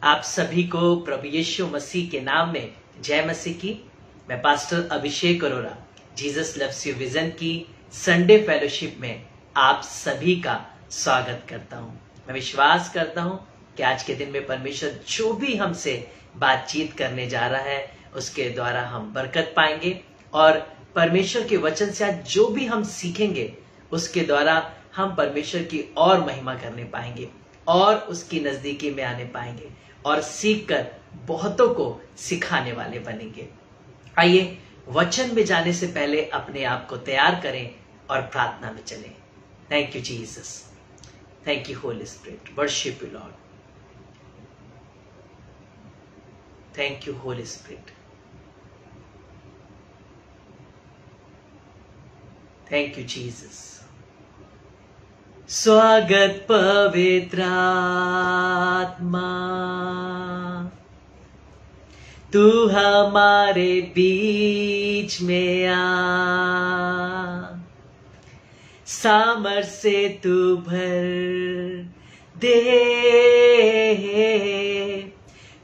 आप सभी को प्रभु यीशु मसीह के नाम में जय मसीह की। मैं pastor Abhishek Arora Jesus loves you vision की संडे फेलोशिप में आप सभी का स्वागत करता हूं। मैं विश्वास करता हूं कि आज के दिन में परमेश्वर जो भी हमसे बातचीत करने जा रहा है उसके द्वारा हम बरकत पाएंगे और परमेश्वर के वचन से आज जो भी हम सीखेंगे उसके द्वारा हम परमेश्वर की और महिमा करने पाएंगे और उसकी नजदीकी में आने पाएंगे और सीखकर बहुतों को सिखाने वाले बनेंगे। आइए वचन में जाने से पहले अपने आप को तैयार करें और प्रार्थना में चलें। Thank you Jesus, thank you Holi spirit, worship you Lord, thank you Holi spirit, thank you Jesus. स्वागत पवित्र आत्मा, तू हमारे बीच में आ, सामर्थ से तू भर दे,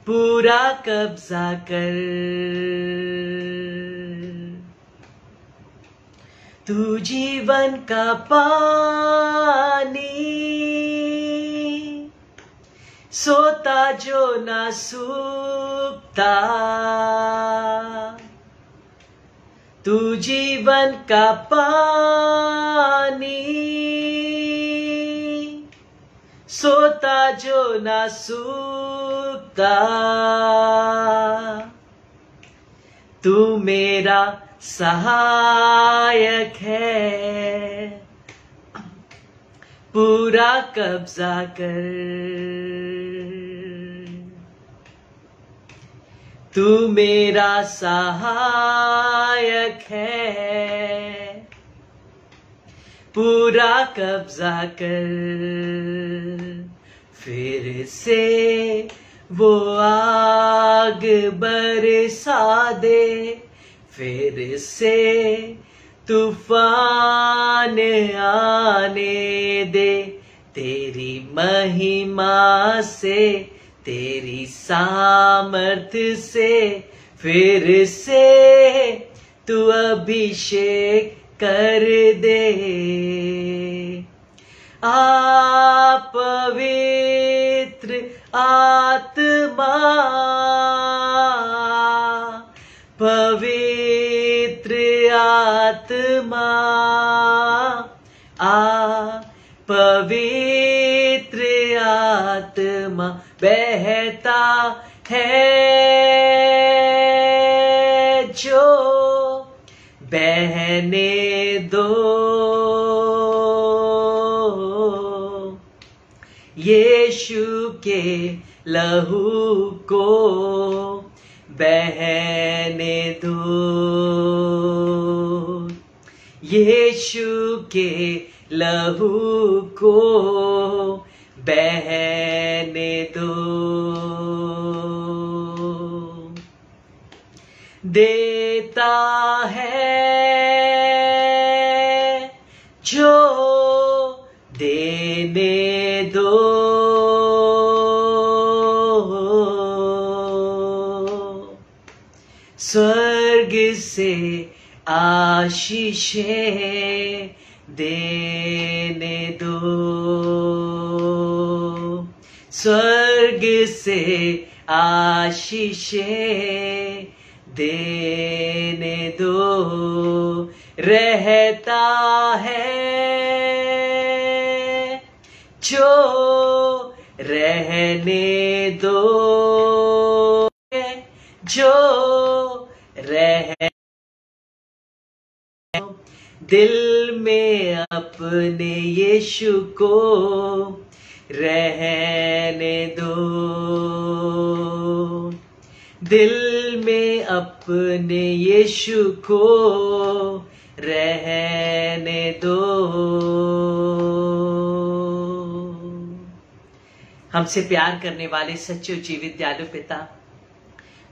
पूरा कब्जा कर, तू जीवन का पानी, सोता जो ना सूखता, तू जीवन का पानी, सोता जो ना सूखता, तू मेरा सहायक है, पूरा कब्जा कर, तू मेरा सहायक है, पूरा कब्जा कर। फिर से वो आग बरसा दे, फिर से तूफान आने दे, तेरी महिमा से, तेरी सामर्थ से, फिर से तू अभिषेक कर दे। आप पवित्र आत्मा, पवित्र आत्मा आ, पवित्र आत्मा बहता है जो बहने दो, यीशु के लहू को बहने दो, यीशु के लहू को बहने दो। देता है जो देने दो, स्वर्ग से आशीषें देने दो, स्वर्ग से आशीषें देने दो। रहता है जो रहने दो, जो रह दिल में अपने यीशु को रहने दो, दिल में अपने यीशु को रहने दो। हमसे प्यार करने वाले सच्चे जीवित दयालु पिता,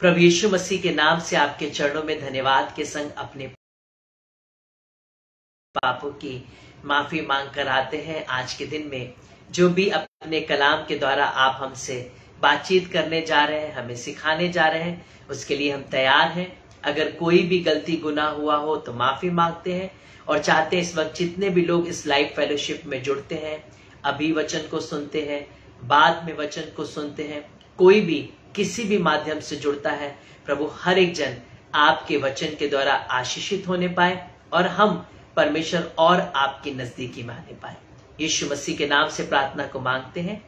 प्रभु यीशु मसीह के नाम से आपके चरणों में धन्यवाद के संग अपने पापों की माफी मांग कर आते हैं। आज के दिन में जो भी अपने कलाम के द्वारा आप हमसे बातचीत करने जा रहे हैं, हमें सिखाने जा रहे हैं, उसके लिए हम तैयार हैं। अगर कोई भी गलती गुनाह हुआ हो तो माफी मांगते हैं और चाहते हैं इस वक्त जितने भी लोग इस लाइव फेलोशिप में जुड़ते हैं, अभी वचन को सुनते हैं, बाद में वचन को सुनते हैं, कोई भी किसी भी माध्यम से जुड़ता है, प्रभु हर एक जन आपके वचन के द्वारा आशीषित होने पाए और हम परमेश्वर और आपकी नजदीकी में आने पाए। यीशु मसीह के नाम से प्रार्थना को मांगते हैं,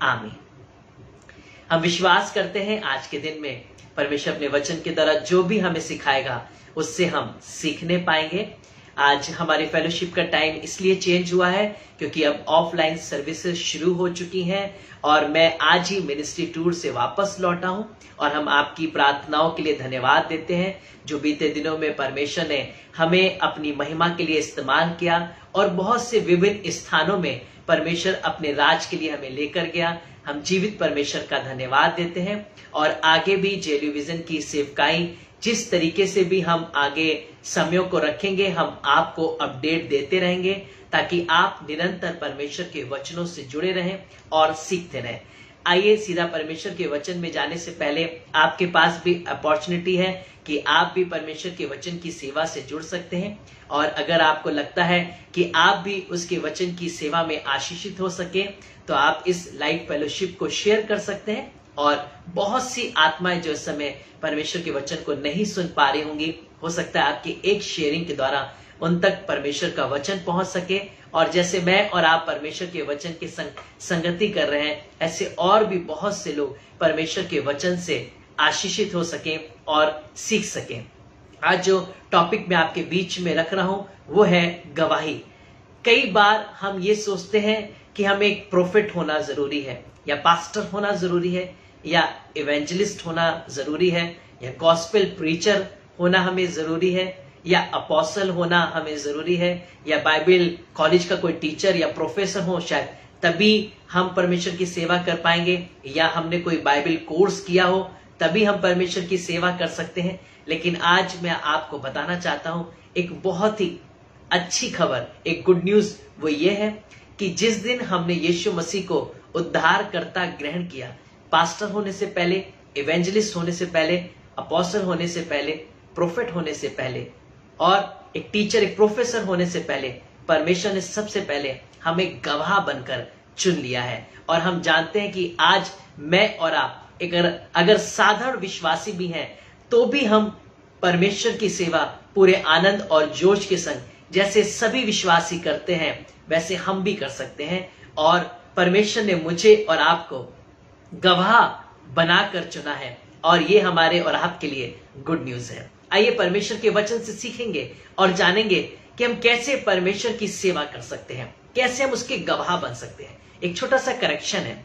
आमीन। हम विश्वास करते हैं आज के दिन में परमेश्वर अपने वचन के द्वारा जो भी हमें सिखाएगा उससे हम सीखने पाएंगे। आज हमारी फेलोशिप का टाइम इसलिए चेंज हुआ है क्योंकि अब ऑफलाइन सर्विसेज शुरू हो चुकी हैं और मैं आज ही मिनिस्ट्री टूर से वापस लौटा हूं और हम आपकी प्रार्थनाओं के लिए धन्यवाद देते हैं जो बीते दिनों में परमेश्वर ने हमें अपनी महिमा के लिए इस्तेमाल किया और बहुत से विभिन्न स्थानों में परमेश्वर अपने राज के लिए हमें लेकर गया। हम जीवित परमेश्वर का धन्यवाद देते हैं और आगे भी जेली विजन की सेवकाई जिस तरीके से भी हम आगे समयों को रखेंगे, हम आपको अपडेट देते रहेंगे ताकि आप निरंतर परमेश्वर के वचनों से जुड़े रहें और सीखते रहें। आइए सीधा परमेश्वर के वचन में जाने से पहले आपके पास भी अपॉर्चुनिटी है कि आप भी परमेश्वर के वचन की सेवा से जुड़ सकते हैं और अगर आपको लगता है कि आप भी उसके वचन की सेवा में आशीषित हो सके तो आप इस लाइव फेलोशिप को शेयर कर सकते हैं और बहुत सी आत्माएं जो इस समय परमेश्वर के वचन को नहीं सुन पा रही होंगी, हो सकता है आपकी एक शेयरिंग के द्वारा उन तक परमेश्वर का वचन पहुंच सके और जैसे मैं और आप परमेश्वर के वचन की संगति कर रहे हैं, ऐसे और भी बहुत से लोग परमेश्वर के वचन से आशीषित हो सके और सीख सके। आज जो टॉपिक मैं आपके बीच में रख रहा हूं वो है गवाही। कई बार हम ये सोचते हैं कि हमें एक प्रोफेट होना जरूरी है या पास्टर होना जरूरी है या इवेंजलिस्ट होना जरूरी है या गॉस्पेल प्रीचर होना हमें जरूरी है या अपोस्टल होना हमें जरूरी है या बाइबल कॉलेज का कोई टीचर या प्रोफेसर हो शायद तभी हम परमेश्वर की सेवा कर पाएंगे या हमने कोई बाइबल कोर्स किया हो तभी हम परमेश्वर की सेवा कर सकते हैं। लेकिन आज मैं आपको बताना चाहता हूं एक बहुत ही अच्छी खबर, एक गुड न्यूज, वो ये है कि जिस दिन हमने यीशु मसीह को उद्धारकर्ता ग्रहण किया, पास्टर होने से पहले, इवेंजलिस्ट होने से पहले, अपोस्टल होने से पहले, प्रोफेट होने से पहले और एक टीचर, एक प्रोफेसर होने से पहले परमेश्वर ने सबसे पहले हमें गवाह बनकर चुन लिया है। और हम जानते हैं कि आज मैं और आप अगर साधारण विश्वासी भी हैं तो भी हम परमेश्वर की सेवा पूरे आनंद और जोश के संग जैसे सभी विश्वासी करते हैं वैसे हम भी कर सकते हैं और परमेश्वर ने मुझे और आपको गवाह बनाकर चुना है और ये हमारे और आपके लिए गुड न्यूज है। आइए परमेश्वर के वचन से सीखेंगे और जानेंगे कि हम कैसे परमेश्वर की सेवा कर सकते हैं, कैसे हम उसके गवाह बन सकते हैं। एक छोटा सा करेक्शन है,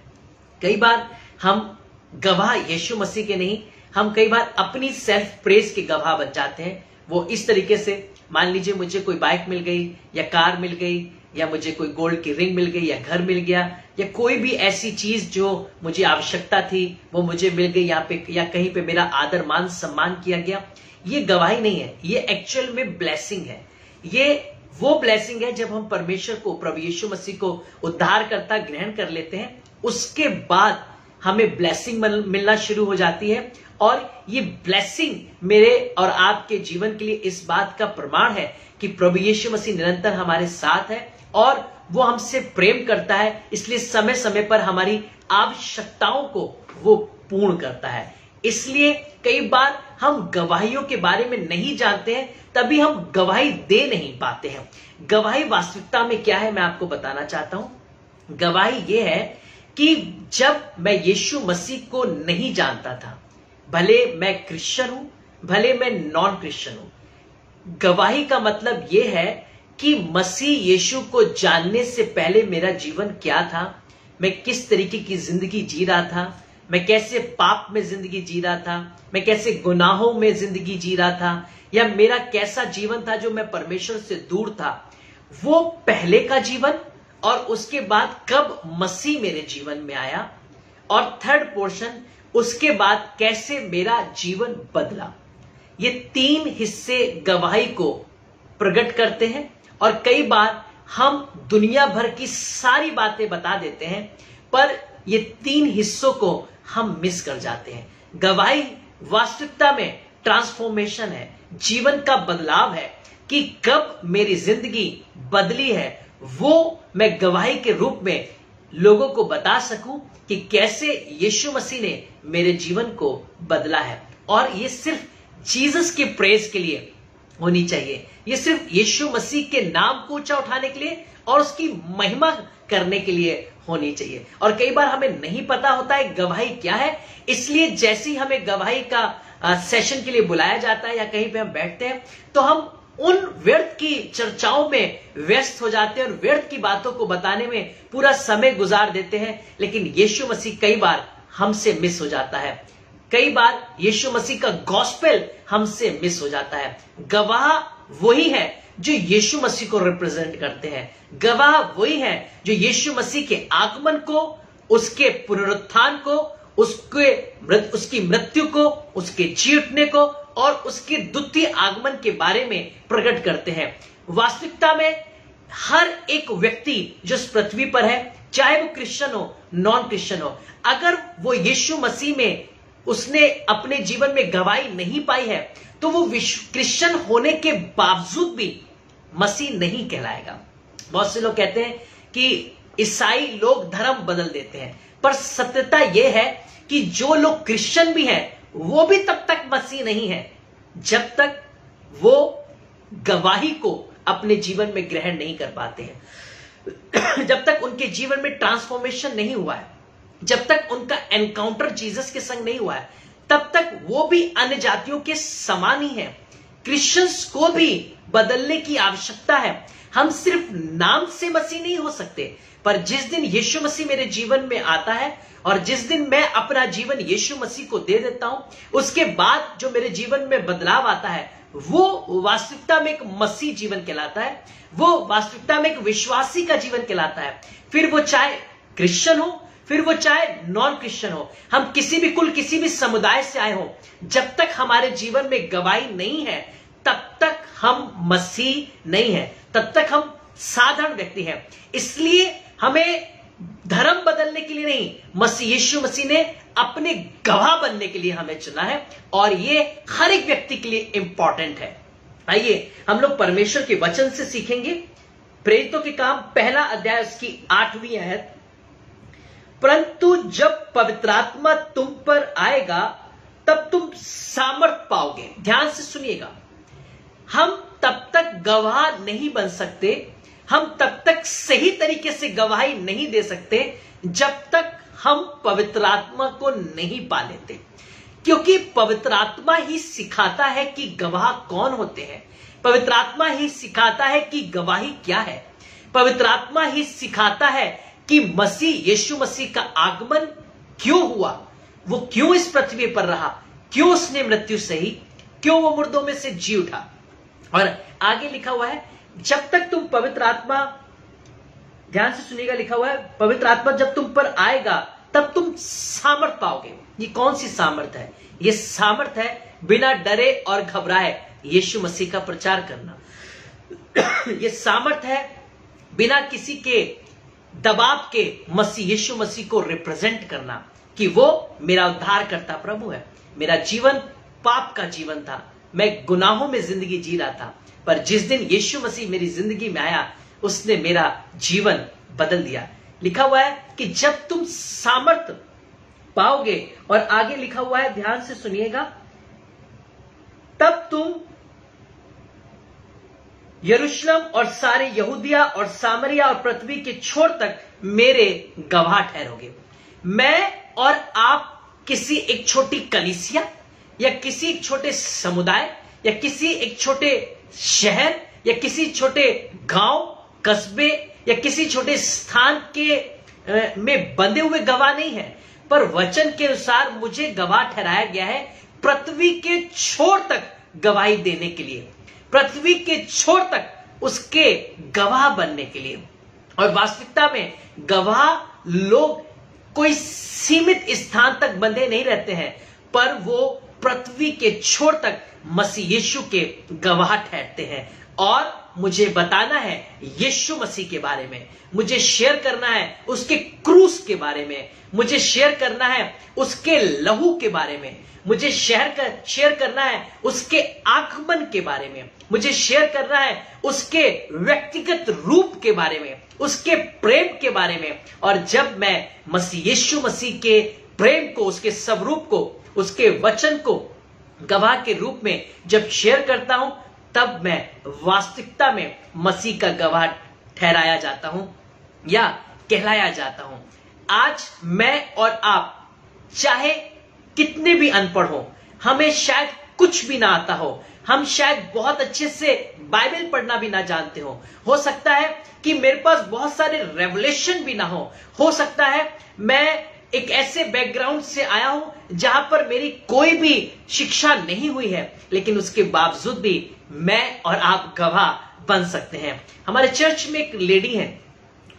कई बार हम गवाह यीशु मसीह के नहीं, हम कई बार अपनी सेल्फ प्रेज के गवाह बन जाते हैं। वो इस तरीके से, मान लीजिए मुझे कोई बाइक मिल गई या कार मिल गई या मुझे कोई गोल्ड की रिंग मिल गई या घर मिल गया या कोई भी ऐसी चीज जो मुझे आवश्यकता थी वो मुझे मिल गई यहाँ पे या कहीं पे मेरा आदर मान सम्मान किया गया। ये गवाही नहीं है, ये एक्चुअल में ब्लेसिंग है। ये वो ब्लेसिंग है जब हम परमेश्वर को, प्रभु यीशु मसीह को उद्धारकर्ता ग्रहण कर लेते हैं, उसके बाद हमें ब्लेसिंग मिलना शुरू हो जाती है। और ये ब्लेसिंग मेरे और आपके जीवन के लिए इस बात का प्रमाण है कि प्रभु यीशु मसीह निरंतर हमारे साथ है और वो हमसे प्रेम करता है, इसलिए समय समय पर हमारी आवश्यकताओं को वो पूर्ण करता है। इसलिए कई बार हम गवाहियों के बारे में नहीं जानते हैं, तभी हम गवाही दे नहीं पाते हैं। गवाही वास्तविकता में क्या है मैं आपको बताना चाहता हूं। गवाही ये है कि जब मैं यीशु मसीह को नहीं जानता था, भले मैं क्रिश्चियन हूं, भले मैं नॉन क्रिश्चियन हूं, गवाही का मतलब यह है कि मसीह यीशु को जानने से पहले मेरा जीवन क्या था, मैं किस तरीके की जिंदगी जी रहा था, मैं कैसे पाप में जिंदगी जी रहा था, मैं कैसे गुनाहों में जिंदगी जी रहा था, या मेरा कैसा जीवन था जो मैं परमेश्वर से दूर था। वो पहले का जीवन और उसके बाद कब मसीह मेरे जीवन में आया, और थर्ड पोर्शन उसके बाद कैसे मेरा जीवन बदला। ये तीन हिस्से गवाही को प्रकट करते हैं और कई बार हम दुनिया भर की सारी बातें बता देते हैं, पर ये तीन हिस्सों को हम मिस कर जाते हैं। गवाही वास्तविकता में ट्रांसफॉर्मेशन है, जीवन का बदलाव है कि कब मेरी जिंदगी बदली है, वो मैं गवाही के रूप में लोगों को बता सकूं कि कैसे यीशु मसीह ने मेरे जीवन को बदला है। और ये सिर्फ जीसस के प्रेज के लिए होनी चाहिए, ये सिर्फ यीशु मसीह के नाम को ऊंचा उठाने के लिए और उसकी महिमा करने के लिए होनी चाहिए। और कई बार हमें नहीं पता होता है गवाही क्या है, इसलिए जैसे ही हमें गवाही का सेशन के लिए बुलाया जाता है या कहीं पे हम बैठते हैं तो हम उन व्यर्थ की चर्चाओं में व्यस्त हो जाते हैं और व्यर्थ की बातों को बताने में पूरा समय गुजार देते हैं। लेकिन यीशु मसीह कई बार हमसे मिस हो जाता है, कई बार यीशु मसीह का गॉस्पेल हमसे मिस हो जाता है। गवाह वही है जो यीशु मसीह को रिप्रेजेंट करते हैं, गवाह वही है जो यीशु मसीह के आगमन को, उसके पुनरुत्थान को, उसकी मृत्यु को, उसके जी उठने को और उसके द्वितीय आगमन के बारे में प्रकट करते हैं। वास्तविकता में हर एक व्यक्ति जो इस पृथ्वी पर है, चाहे वो क्रिश्चियन हो, नॉन क्रिश्चियन हो, अगर वो यीशु मसीह में उसने अपने जीवन में गवाही नहीं पाई है तो वो क्रिश्चियन होने के बावजूद भी मसीह नहीं कहलाएगा। बहुत से लोग कहते हैं कि ईसाई लोग धर्म बदल देते हैं, पर सत्यता यह है कि जो लोग क्रिश्चियन भी हैं वो भी तब तक मसीह नहीं है जब तक वो गवाही को अपने जीवन में ग्रहण नहीं कर पाते हैं, जब तक उनके जीवन में ट्रांसफॉर्मेशन नहीं हुआ है, जब तक उनका एनकाउंटर जीसस के संग नहीं हुआ है, तब तक वो भी अन्य जातियों के समान ही है। क्रिश्चियंस को भी बदलने की आवश्यकता है। हम सिर्फ नाम से मसीह नहीं हो सकते, पर जिस दिन यीशु मसीह मेरे जीवन में आता है और जिस दिन मैं अपना जीवन यीशु मसीह को दे देता हूं, उसके बाद जो मेरे जीवन में बदलाव आता है वो वास्तविकता में एक मसीह जीवन कहलाता है, वो वास्तविकता में एक विश्वासी का जीवन कहलाता है। फिर वो चाहे क्रिश्चियन हो, फिर वो चाहे नॉन क्रिश्चियन हो, हम किसी भी कुल, किसी भी समुदाय से आए हो, जब तक हमारे जीवन में गवाही नहीं है तब तक हम मसीह नहीं है, तब तक हम साधारण व्यक्ति हैं। इसलिए हमें धर्म बदलने के लिए नहीं, मसीह यीशु मसीह ने अपने गवाह बनने के लिए हमें चुना है और ये हर एक व्यक्ति के लिए इंपॉर्टेंट है। आइए हम लोग परमेश्वर के वचन से सीखेंगे। प्रेरितों के काम 1 अध्याय उसकी 8वीं आयत, परंतु जब पवित्र आत्मा तुम पर आएगा तब तुम सामर्थ पाओगे। ध्यान से सुनिएगा, हम तब तक गवाह नहीं बन सकते, हम तब तक सही तरीके से गवाही नहीं दे सकते जब तक हम पवित्र आत्मा को नहीं पा लेते, क्योंकि पवित्र आत्मा ही सिखाता है कि गवाह कौन होते हैं, पवित्र आत्मा ही सिखाता है कि गवाही क्या है, पवित्र आत्मा ही सिखाता है कि मसीह यीशु मसीह का आगमन क्यों हुआ, वो क्यों इस पृथ्वी पर रहा, क्यों उसने मृत्यु सही, क्यों वो मुर्दों में से जी उठा। और आगे लिखा हुआ है, जब तक तुम पवित्र आत्मा, ध्यान से सुनिएगा, लिखा हुआ है पवित्र आत्मा जब तुम पर आएगा तब तुम सामर्थ पाओगे। ये कौन सी सामर्थ है? ये सामर्थ है बिना डरे और घबराए यीशु मसीह का प्रचार करना। ये सामर्थ है बिना किसी के दबाव के मसीह यीशु मसीह को रिप्रेजेंट करना कि वो मेरा उद्धारकर्ता प्रभु है। मेरा जीवन पाप का जीवन था, मैं गुनाहों में जिंदगी जी रहा था, पर जिस दिन यीशु मसीह मेरी जिंदगी में आया उसने मेरा जीवन बदल दिया। लिखा हुआ है कि जब तुम सामर्थ पाओगे, और आगे लिखा हुआ है, ध्यान से सुनिएगा, तब तुम यरूशलेम और सारे यहूदिया और सामरिया और पृथ्वी के छोर तक मेरे गवाह ठहरोगे। मैं और आप किसी एक छोटी कलीसिया या किसी एक छोटे समुदाय या किसी एक छोटे शहर या किसी छोटे गांव, कस्बे या किसी छोटे स्थान के में बंधे हुए गवाह नहीं है, पर वचन के अनुसार मुझे गवाह ठहराया गया है पृथ्वी के छोर तक गवाही देने के लिए, पृथ्वी के छोर तक उसके गवाह बनने के लिए। और वास्तविकता में गवाह लोग कोई सीमित स्थान तक बंधे नहीं रहते हैं, पर वो पृथ्वी के छोर तक मसीह यीशु के गवाह ठहरते हैं। और मुझे बताना है यीशु मसीह के बारे में, मुझे शेयर करना है उसके क्रूस के बारे में, मुझे शेयर करना है उसके लहू के बारे में, मुझे शेयर करना है उसके आगमन के बारे में, मुझे शेयर करना है उसके व्यक्तिगत रूप के बारे में, उसके प्रेम के बारे में। और जब मैं यीशु मसीह के प्रेम को, उसके स्वरूप को, उसके वचन को गवाह के रूप में जब शेयर करता हूं, तब मैं वास्तविकता में मसीह का गवाह ठहराया जाता हूं या कहलाया जाता हूं। आज मैं और आप चाहे कितने भी अनपढ़ हो, हमें शायद कुछ भी ना आता हो, हम शायद बहुत अच्छे से बाइबल पढ़ना भी ना जानते हो सकता है कि मेरे पास बहुत सारे रेवलेशन भी ना हो सकता है मैं एक ऐसे बैकग्राउंड से आया हूं जहां पर मेरी कोई भी शिक्षा नहीं हुई है, लेकिन उसके बावजूद भी मैं और आप गवाह बन सकते हैं। हमारे चर्च में एक लेडी है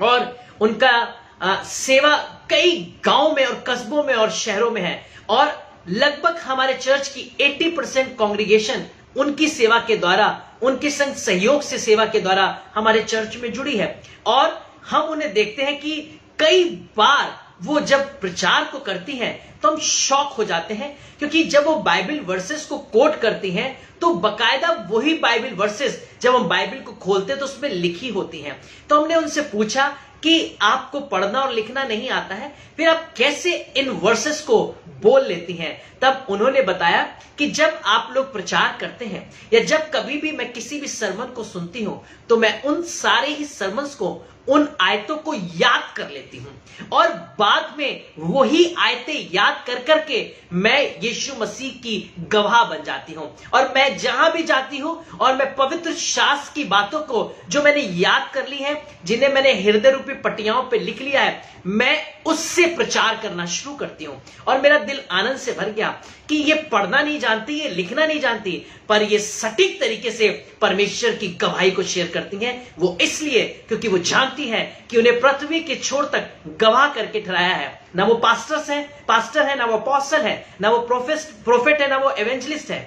और उनका सेवा कई गांव में और कस्बों में और शहरों में है, और लगभग हमारे चर्च की 80% कांग्रीगेशन उनकी सेवा के द्वारा, उनके संग सहयोग से सेवा के द्वारा हमारे चर्च में जुड़ी है। और हम उन्हें देखते हैं कि कई बार वो जब प्रचार को करती हैं तो हम शॉक हो जाते हैं, क्योंकि जब वो बाइबल वर्सेस को कोट करती हैं तो बकायदा वही बाइबल वर्सेस जब हम बाइबल को खोलते हैं तो उसमें लिखी होती हैं। तो हमने उनसे पूछा कि आपको पढ़ना और लिखना नहीं आता है, फिर आप कैसे इन वर्सेस को बोल लेती हैं? तब उन्होंने बताया कि जब आप लोग प्रचार करते हैं या जब कभी भी मैं किसी भी सरमन को सुनती हूं तो मैं उन सारे ही सरमन्स को, उन आयतों को याद कर लेती हूं और बाद में वही आयतें याद कर करके मैं यीशु मसीह की गवाह बन जाती हूं। और मैं जहां भी जाती हूं और मैं पवित्र शास्त्र की बातों को जो मैंने याद कर ली है, जिन्हें मैंने हृदय रूपी पटियाओं पे लिख लिया है, मैं उससे प्रचार करना शुरू करती हूं। और मेरा दिल आनंद से भर गया कि ये पढ़ना नहीं जानती, ये लिखना नहीं जानती, पर ये सटीक तरीके से परमेश्वर की गवाही को शेयर करती हैं। वो इसलिए क्योंकि वो जानती हैं कि उन्हें पृथ्वी के छोर तक गवाह करके ठहराया है। ना वो पास्टर है, ना वो अपोस्टल है, ना वो प्रोफेट है, ना वो एवेंजलिस्ट है,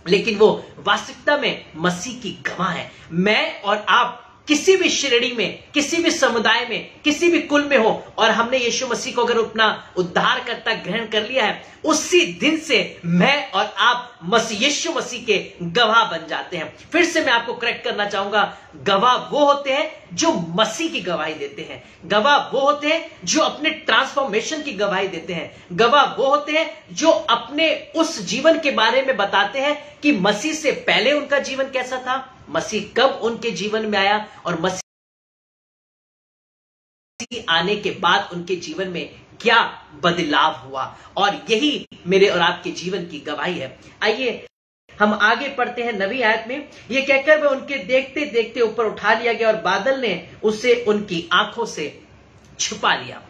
लेकिन वो वास्तविकता में मसीह की गवाह है। मैं और आप किसी भी श्रेणी में, किसी भी समुदाय में, किसी भी कुल में हो और हमने यीशु मसीह को अगर अपना उद्धारकर्ता ग्रहण कर लिया है, उसी दिन से मैं और आप यीशु मसीह के गवाह बन जाते हैं। फिर से मैं आपको करेक्ट करना चाहूंगा, गवाह वो होते हैं जो मसीह की गवाही देते हैं, गवाह वो होते हैं जो अपने ट्रांसफॉर्मेशन की गवाही देते हैं, गवाह वो होते हैं जो अपने उस जीवन के बारे में बताते हैं कि मसीह से पहले उनका जीवन कैसा था, मसीह कब उनके जीवन में आया और मसीह आने के बाद उनके जीवन में क्या बदलाव हुआ। और यही मेरे और आपके जीवन की गवाही है। आइए हम आगे पढ़ते हैं 9वीं आयत में। ये कहकर वह उनके देखते देखते ऊपर उठा लिया गया और बादल ने उसे उनकी आंखों से छुपा लिया।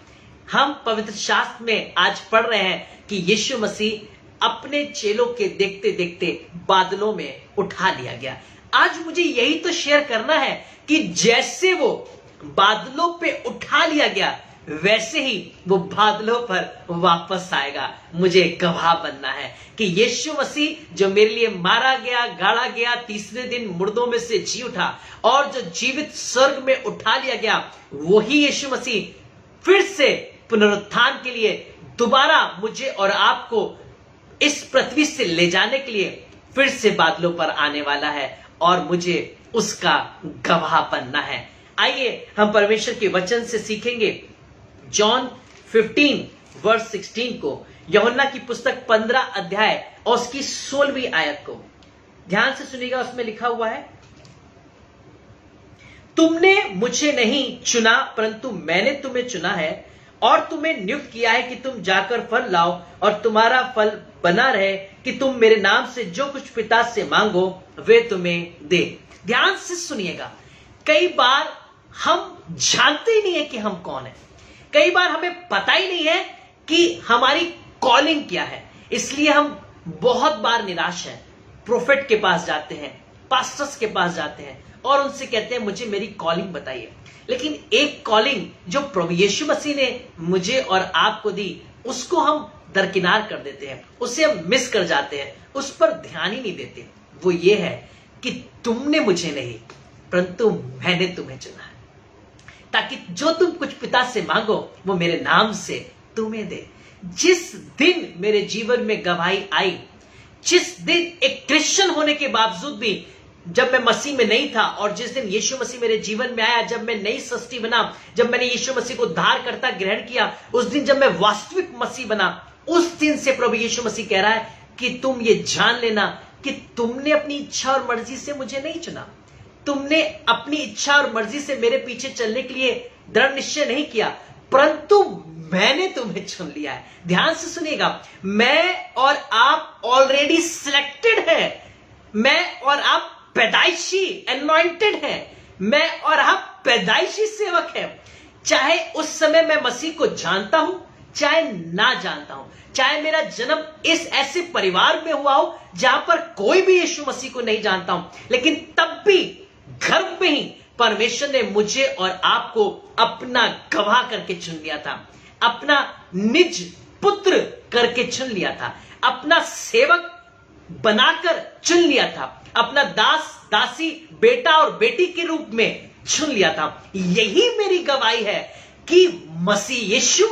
हम पवित्र शास्त्र में आज पढ़ रहे हैं कि यीशु मसीह अपने चेलों के देखते देखते बादलों में उठा लिया गया। आज मुझे यही तो शेयर करना है कि जैसे वो बादलों पे उठा लिया गया, वैसे ही वो बादलों पर वापस आएगा। मुझे गवाह बनना है कि यीशु मसीह जो मेरे लिए मारा गया, गाड़ा गया, तीसरे दिन मुर्दों में से जी उठा और जो जीवित स्वर्ग में उठा लिया गया, वही यीशु मसीह फिर से पुनरुत्थान के लिए दोबारा मुझे और आपको इस पृथ्वी से ले जाने के लिए फिर से बादलों पर आने वाला है और मुझे उसका गवाह बनना है। आइए हम परमेश्वर के वचन से सीखेंगे जॉन 15 वर्स 16 को, यूहन्ना की पुस्तक 15 अध्याय और उसकी 16वीं आयत को ध्यान से सुनिएगा। उसमें लिखा हुआ है, तुमने मुझे नहीं चुना परंतु मैंने तुम्हें चुना है और तुम्हें नियुक्त किया है कि तुम जाकर फल लाओ और तुम्हारा फल बना रहे, कि तुम मेरे नाम से जो कुछ पिता से मांगो वे तुम्हें दे। ध्यान से सुनिएगा, कई बार हम जानते ही नहीं है कि हम कौन है, कई बार हमें पता ही नहीं है कि हमारी कॉलिंग क्या है, इसलिए हम बहुत बार निराश हैं। प्रोफेट के पास जाते हैं, पास्टर्स के पास जाते हैं और उनसे कहते हैं मुझे मेरी कॉलिंग बताइए। लेकिन एक कॉलिंग जो प्रभु यीशु मसीह ने मुझे और आपको दी, उसको हम दरकिनार कर देते हैं, उसे हम मिस कर जाते हैं, उस पर ध्यान ही नहीं देते। वो ये है कि तुमने मुझे नहीं परंतु मैंने तुम्हें चुना है, ताकि जो तुम कुछ पिता से मांगो वो मेरे नाम से तुम्हें दे। जिस दिन मेरे जीवन में गवाही आई, जिस दिन एक क्रिश्चियन होने के बावजूद भी जब मैं मसीह में नहीं था, और जिस दिन यीशु मसीह मेरे जीवन में आया, जब मैं नई सृष्टि बना, जब मैंने यीशु मसीह को उद्धारकर्ता ग्रहण किया, उस दिन जब मैं वास्तविक मसीह बना, उस दिन से प्रभु यीशु मसीह कह रहा है कि तुम ये जान लेना कि तुमने अपनी इच्छा और मर्जी से मुझे नहीं चुना, तुमने अपनी इच्छा और मर्जी से मेरे पीछे चलने के लिए दृढ़ निश्चय नहीं किया, परंतु मैंने तुम्हें चुन लिया है। ध्यान से सुनिएगा, मैं और आप ऑलरेडी सिलेक्टेड है, मैं और आप पैदाइशी एनॉइंटेड है, मैं और आप पैदाइशी सेवक है। चाहे उस समय मैं मसीह को जानता हूं चाहे ना जानता हूं, चाहे मेरा जन्म इस ऐसे परिवार में हुआ हो जहां पर कोई भी यीशु मसीह को नहीं जानता हूं, लेकिन तब भी गर्भ में ही परमेश्वर ने मुझे और आपको अपना गवाह करके चुन लिया था, अपना निज पुत्र करके चुन लिया था, अपना सेवक बनाकर चुन लिया था, अपना दास दासी बेटा और बेटी के रूप में चुन लिया था। यही मेरी गवाही है कि मसीह यीशु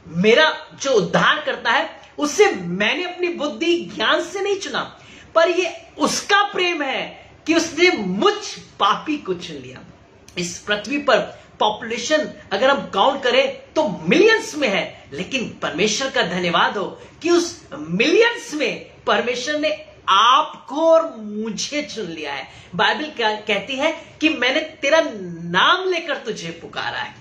मेरा जो उद्धार करता है उसे मैंने अपनी बुद्धि ज्ञान से नहीं चुना, पर यह उसका प्रेम है कि उसने मुझ पापी को चुन लिया। इस पृथ्वी पर पॉपुलेशन अगर हम काउंट करें तो मिलियंस में है, लेकिन परमेश्वर का धन्यवाद हो कि उस मिलियंस में परमेश्वर ने आपको और मुझे चुन लिया है। बाइबल कहती है कि मैंने तेरा नाम लेकर तुझे पुकारा है।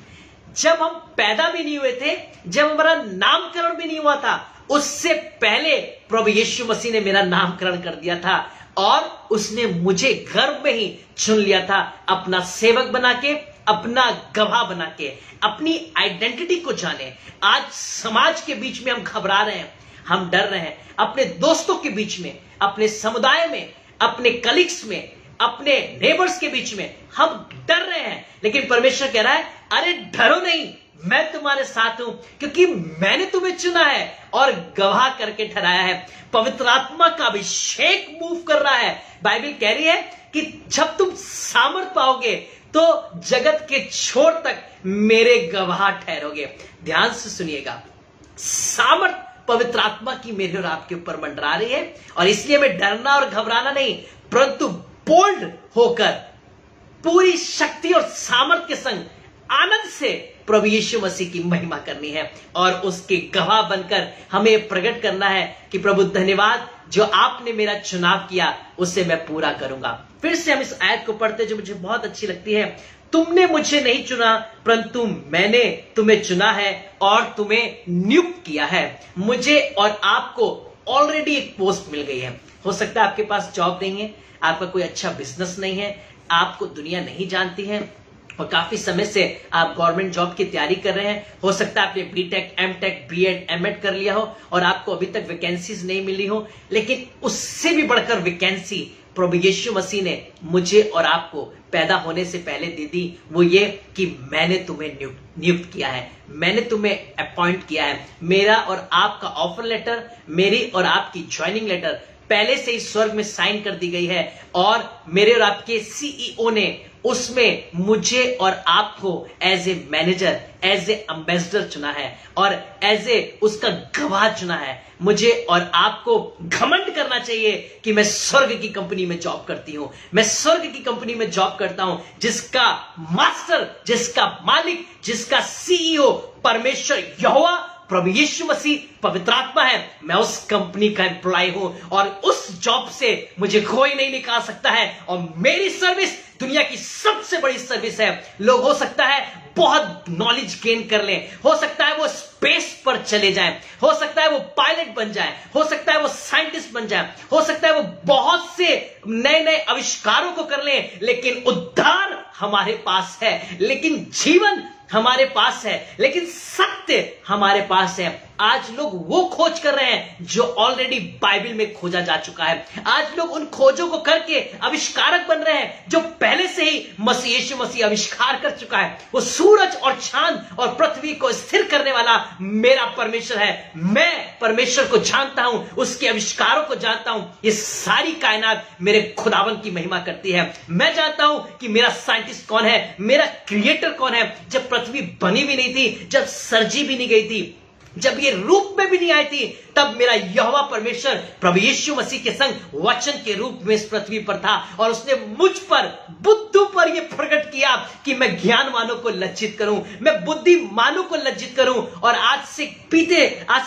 जब हम पैदा भी नहीं हुए थे, जब हमारा नामकरण भी नहीं हुआ था, उससे पहले प्रभु यीशु मसीह ने मेरा नामकरण कर दिया था और उसने मुझे गर्भ में ही चुन लिया था, अपना सेवक बना के, अपना गवाह बना के। अपनी आइडेंटिटी को जाने। आज समाज के बीच में हम घबरा रहे हैं, हम डर रहे हैं, अपने दोस्तों के बीच में, अपने समुदाय में, अपने कलीग्स में, अपने नेबर्स के बीच में हम डर रहे हैं, लेकिन परमेश्वर कह रहा है अरे डरो नहीं, मैं तुम्हारे साथ हूं, क्योंकि मैंने तुम्हें चुना है और गवाह करके ठहराया है। पवित्र आत्मा का अभिषेक मूव कर रहा है। बाइबल कह रही है कि जब तुम सामर्थ पाओगे तो जगत के छोर तक मेरे गवाह ठहरोगे। ध्यान से सुनिएगा, सामर्थ पवित्र आत्मा की मेरे और आपके ऊपर मंडरा रही है, और इसलिए हमें डरना और घबराना नहीं, परंतु बोल्ड होकर पूरी शक्ति और सामर्थ के संग आनंद से प्रभु यीशु मसीह की महिमा करनी है और उसके गवाह बनकर हमें प्रकट करना है कि प्रभु धन्यवाद, जो आपने मेरा चुनाव किया उसे मैं पूरा करूंगा। फिर से हम इस आयत को पढ़ते जो मुझे बहुत अच्छी लगती है। तुमने मुझे नहीं चुना परंतु मैंने तुम्हें चुना है और तुम्हें नियुक्त किया है। मुझे और आपको ऑलरेडी एक पोस्ट मिल गई है। हो सकता है आपके पास जॉब नहीं है, आपका कोई अच्छा बिजनेस नहीं है, आपको दुनिया नहीं जानती है और काफी समय से आप गवर्नमेंट जॉब की तैयारी कर रहे हैं। हो सकता है आपने बीटेक, एमटेक, बीएड, एमएड कर लिया हो और आपको अभी तक वैकेंसीज नहीं मिली हो, लेकिन उससे भी बढ़कर वैकेंसी प्रभु यीशु मसीह ने मुझे और आपको पैदा होने से पहले दे दी। वो ये कि मैंने तुम्हें नियुक्त किया है, मैंने तुम्हें अपॉइंट किया है। मेरा और आपका ऑफर लेटर, मेरी और आपकी ज्वाइनिंग लेटर पहले से ही स्वर्ग में साइन कर दी गई है और मेरे और आपके सीईओ ने उसमें मुझे और आपको as a manager, as a ambassador चुना है और एज ए उसका गवाह चुना है। मुझे और आपको घमंड करना चाहिए कि मैं स्वर्ग की कंपनी में जॉब करती हूं, मैं स्वर्ग की कंपनी में जॉब करता हूं, जिसका मास्टर, जिसका मालिक, जिसका सीईओ परमेश्वर यहोवा प्रभु यीशु मसीह पवित्र आत्मा है। मैं उस कंपनी का एम्प्लॉय हूं और उस जॉब से मुझे कोई नहीं निकाल सकता है और मेरी सर्विस दुनिया की सबसे बड़ी सर्विस है। लोग हो सकता है बहुत नॉलेज गेन कर लें, हो सकता है वो स्पेस पर चले जाएं, हो सकता है वो पायलट बन जाए, हो सकता है वो साइंटिस्ट बन जाए, हो सकता है वो बहुत से नए नए आविष्कारों को कर लें, लेकिन उद्धार हमारे पास है, लेकिन जीवन हमारे पास है, लेकिन सत्य हमारे पास है। आज लोग वो खोज कर रहे हैं जो ऑलरेडी बाइबल में खोजा जा चुका है। आज लोग उन खोजों को करके आविष्कारक बन रहे हैं जो पहले से ही मसीह यीशु मसीह आविष्कार कर चुका है। वो सूरज और चांद और पृथ्वी को स्थिर करने वाला मेरा परमेश्वर है। मैं परमेश्वर को जानता हूं, उसके आविष्कारों को जानता हूं। ये सारी कायनात मेरे खुदावन की महिमा करती है। मैं जानता हूं कि मेरा साइंटिस्ट कौन है, मेरा क्रिएटर कौन है। जब पृथ्वी बनी भी नहीं थी, जब सर्जी भी नहीं गई थी, जब ये रूप में भी नहीं आई थी, तब मेरा यहोवा परमेश्वर प्रभु यीशु मसीह के संग वचन के रूप में इस पृथ्वी पर था और उसने मुझ पर, बुद्धू पर यह प्रकट किया कि मैं ज्ञानवानों को लज्जित करूं, मैं बुद्धिमानों को लज्जित करूं। और आज से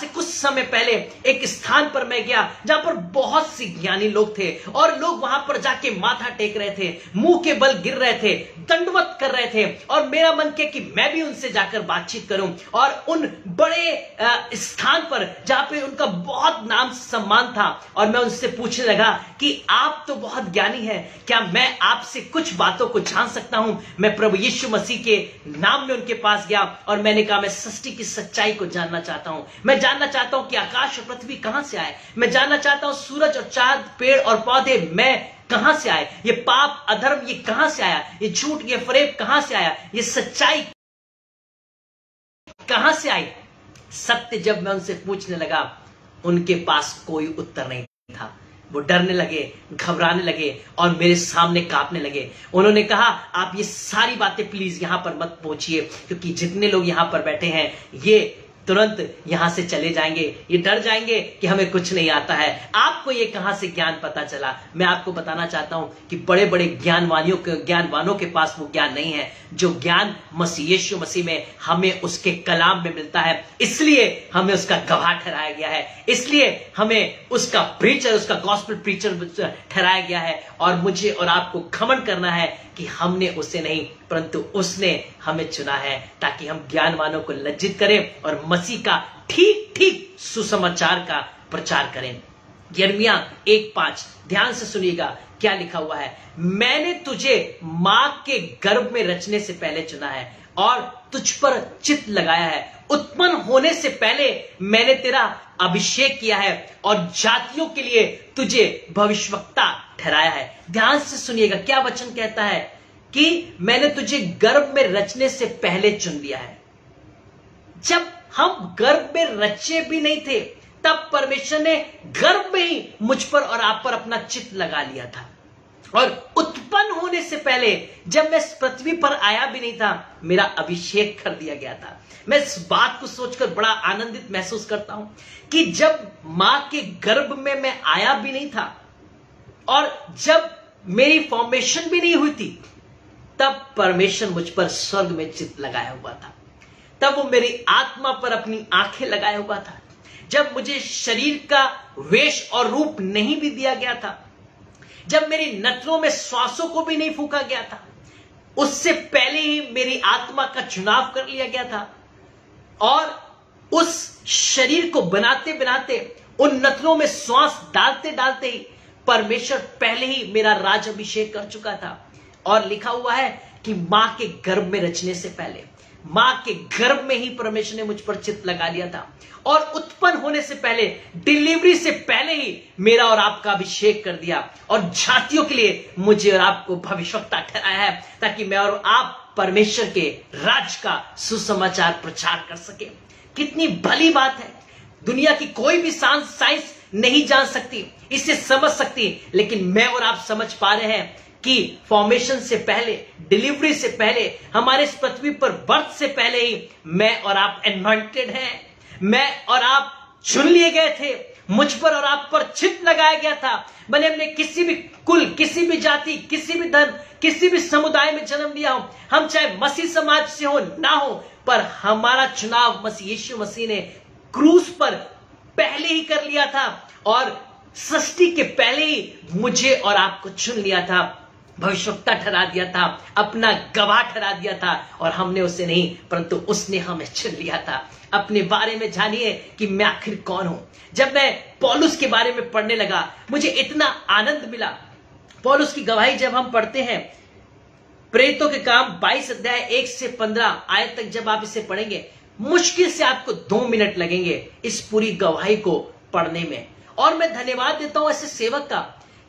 कुछ समय पहले एक स्थान पर मैं गया जहां पर बहुत से ज्ञानी लोग थे और लोग वहां पर जाके माथा टेक रहे थे, मुंह के बल गिर रहे थे, दंडवत कर रहे थे। और मेरा मन किया कि मैं भी उनसे जाकर बातचीत करूं और उन बड़े स्थान पर जहां पे उनका बहुत नाम सम्मान था, और मैं उनसे पूछने लगा कि आप तो बहुत ज्ञानी हैं, क्या मैं आपसे कुछ बातों को जान सकता हूं। मैं प्रभु यीशु मसीह के नाम में उनके पास गया और मैंने कहा मैं सृष्टि की सच्चाई को जानना चाहता हूं। मैं जानना चाहता हूं कि आकाश और पृथ्वी कहां से आए। मैं जानना चाहता हूं सूरज और चांद, पेड़ और पौधे मैं कहां से आए। ये पाप अधर्म ये कहां से आया, ये झूठ ये फरेब कहां से आया, ये सच्चाई कहां से आई। सत्य जब मैं उनसे पूछने लगा, उनके पास कोई उत्तर नहीं था। वो डरने लगे, घबराने लगे और मेरे सामने कांपने लगे। उन्होंने कहा आप ये सारी बातें प्लीज यहां पर मत पहुंचिए, क्योंकि जितने लोग यहां पर बैठे हैं ये तुरंत यहां से चले जाएंगे, ये डर जाएंगे कि हमें कुछ नहीं आता है। आपको ये कहां से ज्ञान पता चला। मैं आपको बताना चाहता हूं कि बड़े बड़े ज्ञानवानों के पास वो ज्ञान नहीं है जो ज्ञान मसीह यीशु मसीह में हमें उसके कलाम में मिलता है। इसलिए हमें उसका गवाह ठहराया गया है, इसलिए हमें उसका प्रीचर, उसका गॉस्पेल प्रीचर ठहराया गया है। और मुझे और आपको घमंड करना है कि हमने उसे नहीं, परंतु उसने हमें चुना है ताकि हम ज्ञानवानों को लज्जित करें और मसीह का ठीक ठीक सुसमाचार का प्रचार करें। यिर्मयाह 1:5 ध्यान से सुनिएगा क्या लिखा हुआ है। मैंने तुझे मां के गर्भ में रचने से पहले चुना है और तुझ पर चित्त लगाया है। उत्पन्न होने से पहले मैंने तेरा अभिषेक किया है और जातियों के लिए तुझे भविष्यवक्ता ठहराया है। ध्यान से सुनिएगा क्या वचन कहता है कि मैंने तुझे गर्भ में रचने से पहले चुन लिया है। जब हम गर्भ में रचे भी नहीं थे तब परमेश्वर ने गर्भ में ही मुझ पर और आप पर अपना चित्त लगा लिया था। और उत्पन्न होने से पहले जब मैं इस पृथ्वी पर आया भी नहीं था, मेरा अभिषेक कर दिया गया था। मैं इस बात को सोचकर बड़ा आनंदित महसूस करता हूं कि जब मां के गर्भ में मैं आया भी नहीं था और जब मेरी फॉर्मेशन भी नहीं हुई थी, तब परमेश्वर मुझ पर स्वर्ग में चित्त लगाया हुआ था। तब वो मेरी आत्मा पर अपनी आंखें लगाया हुआ था। जब मुझे शरीर का वेश और रूप नहीं भी दिया गया था, जब मेरी नथनों में श्वासों को भी नहीं फूंका गया था, उससे पहले ही मेरी आत्मा का चुनाव कर लिया गया था। और उस शरीर को बनाते बनाते, उन नथनों में श्वास डालते डालते ही परमेश्वर पहले ही मेरा राज अभिषेक कर चुका था। और लिखा हुआ है कि मां के गर्भ में रचने से पहले, मां के गर्भ में ही परमेश्वर ने मुझ पर चित्त लगा लिया था। और उत्पन्न होने से पहले, डिलीवरी से पहले ही मेरा और आपका अभिषेक कर दिया और जातियों के लिए मुझे और आपको भविष्यवक्ता ठहराया है ताकि मैं और आप परमेश्वर के राज का सुसमाचार प्रचार कर सके। कितनी भली बात है। दुनिया की कोई भी साइंस नहीं जान सकती, इसे समझ सकती, लेकिन मैं और आप समझ पा रहे हैं कि फॉर्मेशन से पहले, डिलीवरी से पहले, हमारे इस पृथ्वी पर बर्थ से पहले ही मैं और आप एनॉइंटेड हैं। मैं और आप चुन लिए गए थे। मुझ पर और आप पर चित्त लगाया गया था। भले हमने किसी भी कुल, किसी भी जाति, किसी भी धर्म, किसी भी समुदाय में जन्म लिया हो, हम चाहे मसीह समाज से हो ना हो, पर हमारा चुनाव मसीह यीशु मसीह ने क्रूस पर पहले ही कर लिया था और सृष्टि के पहले ही मुझे और आपको चुन लिया था, भविष्यवक्ता ठहरा दिया था, अपना गवाह ठहरा दिया था। और हमने उसे नहीं, परंतु उसने हमें चुन लिया था। अपने बारे में जानिए कि मैं आखिर कौन हूं। जब मैं पौलुस के बारे में पढ़ने लगा, मुझे इतना आनंद मिला। पौलुस की गवाही जब हम पढ़ते हैं, प्रेरितों के काम 22 अध्याय 1 से 15 आयत तक जब आप इसे पढ़ेंगे, मुश्किल से आपको 2 मिनट लगेंगे इस पूरी गवाही को पढ़ने में। और मैं धन्यवाद देता हूं ऐसे सेवक का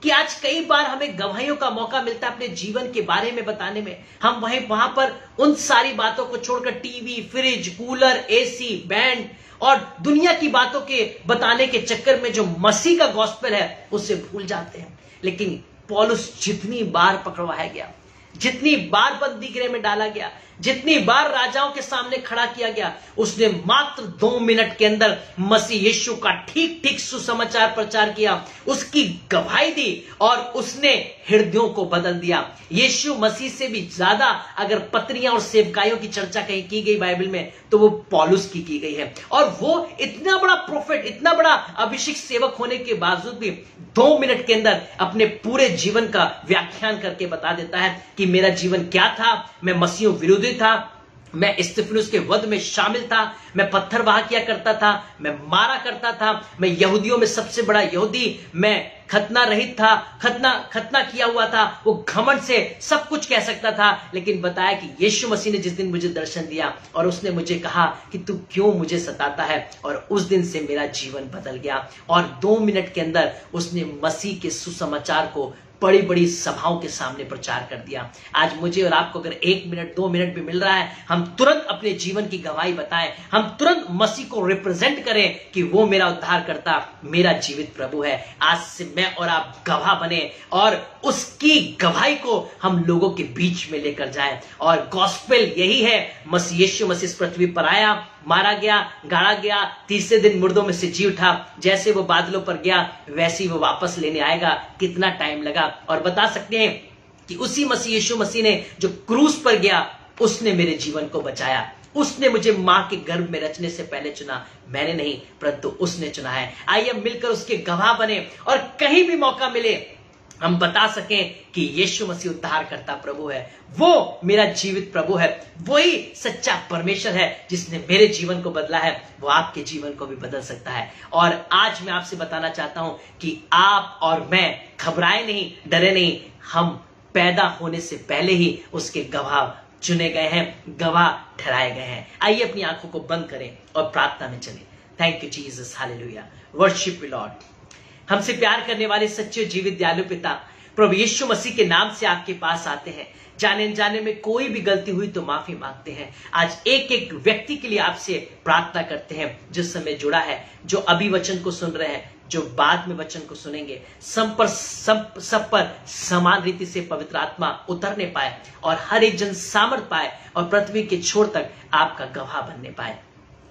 कि आज कई बार हमें गवाहियों का मौका मिलता है अपने जीवन के बारे में बताने में। हम वहां पर उन सारी बातों को छोड़कर TV, fridge, cooler, AC, band और दुनिया की बातों के बताने के चक्कर में जो मसीह का गॉस्पेल है उसे भूल जाते हैं। लेकिन पौलुस जितनी बार पकड़वाया गया, जितनी बार बंदी गृह में डाला गया, जितनी बार राजाओं के सामने खड़ा किया गया, उसने मात्र 2 मिनट के अंदर मसीह यीशु का ठीक ठीक सुसमाचार प्रचार किया, उसकी गवाही दी और उसने हृदयों को बदल दिया। यीशु मसीह से भी ज्यादा अगर पत्रियां और सेवकाइयों की चर्चा कहीं की गई बाइबल में तो वो पौलुस की गई है। और वो इतना बड़ा प्रोफेट, इतना बड़ा अभिषेक सेवक होने के बावजूद भी 2 मिनट के अंदर अपने पूरे जीवन का व्याख्यान करके बता देता है कि मेरा जीवन क्या था। मैं मसीह विरोधी था, मैं स्तिफनुस के वध में शामिल था, मैं पत्थरवाह किया करता था, मैं मारा करता था, मैं यहूदियों में सबसे बड़ा यहूदी, मैं खतना रहित था, खतना किया हुआ था। वो घमंड से सब कुछ कह सकता था, लेकिन बताया कि यीशु मसीह ने जिस दिन मुझे दर्शन दिया और उसने मुझे कहा कि तू क्यों मुझे सताता है, और उस दिन से मेरा जीवन बदल गया। और 2 मिनट के अंदर उसने मसीह के सुसमाचार को बड़ी बड़ी सभाओं के सामने प्रचार कर दिया। आज मुझे और आपको अगर 1 मिनट 2 मिनट भी मिल रहा है, हम तुरंत अपने जीवन की गवाही बताएं, हम तुरंत मसीह को रिप्रेजेंट करें कि वो मेरा उद्धारकर्ता, मेरा जीवित प्रभु है। आज से मैं और आप गवाह बने और उसकी गवाही को हम लोगों के बीच में लेकर जाएं। और गॉस्पेल यही है, मसीह यीशु मसीह इस पृथ्वी पर आया, मारा गया, गाड़ा गया, तीसरे दिन मुर्दों में से जी उठा। जैसे वो बादलों पर गया वैसे ही वो वापस लेने आएगा। कितना टाइम लगा। और बता सकते हैं कि उसी मसीह यीशु मसीह ने जो क्रूस पर गया, उसने मेरे जीवन को बचाया। उसने मुझे मां के गर्भ में रचने से पहले चुना, मैंने नहीं, परंतु उसने चुना है। आइए मिलकर उसके गवाह बने और कहीं भी मौका मिले हम बता सकें कि यीशु मसीह उद्धार करता प्रभु है, वो मेरा जीवित प्रभु है, वही सच्चा परमेश्वर है जिसने मेरे जीवन को बदला है, वो आपके जीवन को भी बदल सकता है। और आज मैं आपसे बताना चाहता हूं कि आप और मैं घबराए नहीं, डरे नहीं। हम पैदा होने से पहले ही उसके गवाह चुने गए हैं, गवाह ठहराए गए हैं। आइए अपनी आंखों को बंद करें और प्रार्थना में चलें। Thank you Jesus, hallelujah, worship you Lord. हमसे प्यार करने वाले सच्चे जीवित दयालु पिता, प्रभु यीशु मसीह के नाम से आपके पास आते हैं। जाने अनजाने में कोई भी गलती हुई तो माफी मांगते हैं। आज एक एक व्यक्ति के लिए आपसे प्रार्थना करते हैं जो समय जुड़ा है, जो अभी वचन को सुन रहे हैं, जो बाद में वचन को सुनेंगे। सब पर समान रीति से पवित्र आत्मा उतरने पाए और हर एक जन सामर्थ पाए और पृथ्वी के छोर तक आपका गवाह बनने पाए।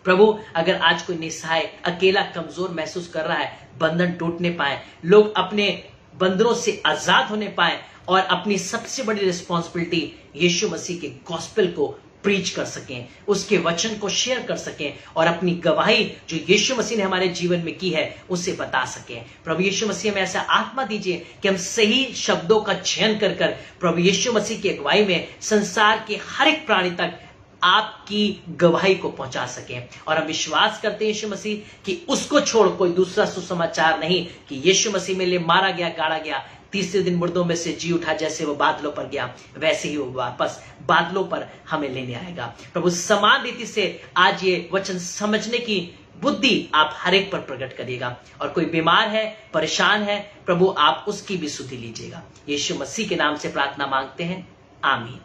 प्रभु, अगर आज कोई निस्सहाय, अकेला, कमजोर महसूस कर रहा है, बंधन टूटने पाए, लोग अपने बंधनों से आजाद होने पाए और अपनी सबसे बड़ी रिस्पॉन्सिबिलिटी यीशु मसीह के गॉस्पेल को प्रीच कर सकें, उसके वचन को शेयर कर सकें और अपनी गवाही जो यीशु मसीह ने हमारे जीवन में की है उसे बता सकें। प्रभु यीशु मसीह हमें ऐसा आत्मा दीजिए कि हम सही शब्दों का चयन कर प्रभु यीशु मसीह की अगुवाई में संसार के हर एक प्राणी तक आपकी गवाही को पहुंचा सके। और हम विश्वास करते हैं यीशु मसीह कि उसको छोड़ कोई दूसरा सुसमाचार नहीं, कि यीशु मसीह में लिए मारा गया, गाड़ा गया, तीसरे दिन मुर्दों में से जी उठा, जैसे वो बादलों पर गया वैसे ही वो वापस बादलों पर हमें लेने आएगा। प्रभु, समान रीति से आज ये वचन समझने की बुद्धि आप हर एक पर प्रकट करिएगा। और कोई बीमार है, परेशान है, प्रभु आप उसकी भी सुधि लीजिएगा। यीशु मसीह के नाम से प्रार्थना मांगते हैं, आमीन।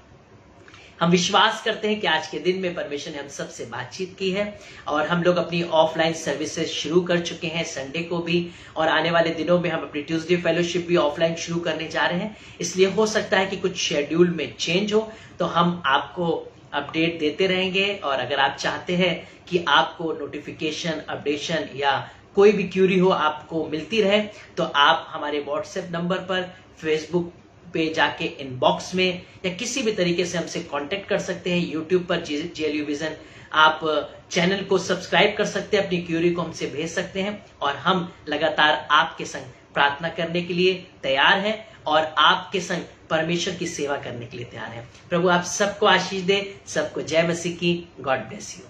हम विश्वास करते हैं कि आज के दिन में परमेश्वर ने हम सबसे बातचीत की है और हम लोग अपनी ऑफलाइन सर्विसेज शुरू कर चुके हैं, संडे को भी, और आने वाले दिनों में हम अपनी ट्यूसडे फेलोशिप भी ऑफलाइन शुरू करने जा रहे हैं। इसलिए हो सकता है कि कुछ शेड्यूल में चेंज हो, तो हम आपको अपडेट देते रहेंगे। और अगर आप चाहते हैं कि आपको नोटिफिकेशन, अपडेशन या कोई भी क्यूरी हो आपको मिलती रहे, तो आप हमारे व्हाट्सएप नंबर पर, फेसबुक पे जाके इनबॉक्स में या किसी भी तरीके से हमसे कांटेक्ट कर सकते हैं। यूट्यूब पर जेएलयू विजन आप चैनल को सब्सक्राइब कर सकते हैं, अपनी क्यूरी को हमसे भेज सकते हैं और हम लगातार आपके संग प्रार्थना करने के लिए तैयार हैं और आपके संग परमेश्वर की सेवा करने के लिए तैयार हैं। प्रभु आप सबको आशीष दे, सबको जय मसीह की। God bless you.